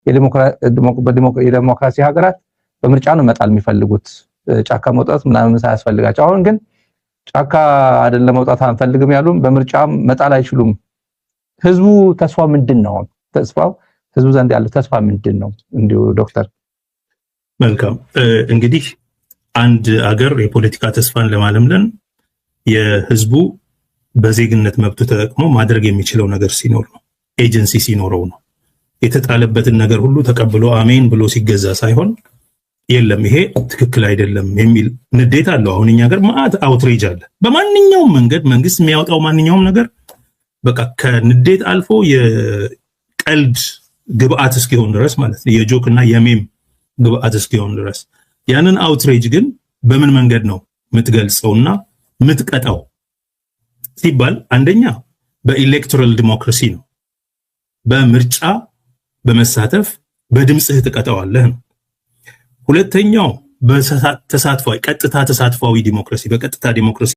የዲሞክራሲ ሀገራት በምርጫ ነው መጣል የሚፈልጉት ጫካ መውጣት ምናምን ሳያስፈልጋቸው። አሁን ግን ጫካ አይደለም መውጣት አንፈልግም ያሉም በምርጫ መጣል አይችሉም። ህዝቡ ተስፋ ምንድነው? ተስፋው ህዝቡ ዘንድ ያለው ተስፋ ምንድነው? እንዲሁ ዶክተር መልካም እንግዲህ አንድ አገር የፖለቲካ ተስፋን ለማለምለም የህዝቡ በዜግነት መብቱ ተጠቅሞ ማድረግ የሚችለው ነገር ሲኖር ነው፣ ኤጀንሲ ሲኖረው ነው። የተጣለበትን ነገር ሁሉ ተቀብሎ አሜን ብሎ ሲገዛ ሳይሆን የለም ይሄ ትክክል አይደለም የሚል ንዴት አለው። አሁን እኛ ሀገር ማአት አውትሬጅ አለ። በማንኛውም መንገድ መንግስት የሚያወጣው ማንኛውም ነገር በቃ ከንዴት አልፎ የቀልድ ግብአት እስኪሆን ድረስ ማለት ነው፣ የጆክና የሜም ግብአት እስኪሆን ድረስ። ያንን አውትሬጅ ግን በምን መንገድ ነው የምትገልጸውና የምትቀጣው ሲባል አንደኛ በኤሌክቶራል ዲሞክራሲ ነው፣ በምርጫ በመሳተፍ በድምጽህ ትቀጣዋለህ ነው። ሁለተኛው በተሳትፏዊ ቀጥታ ተሳትፏዊ ዲሞክራሲ፣ በቀጥታ ዲሞክራሲ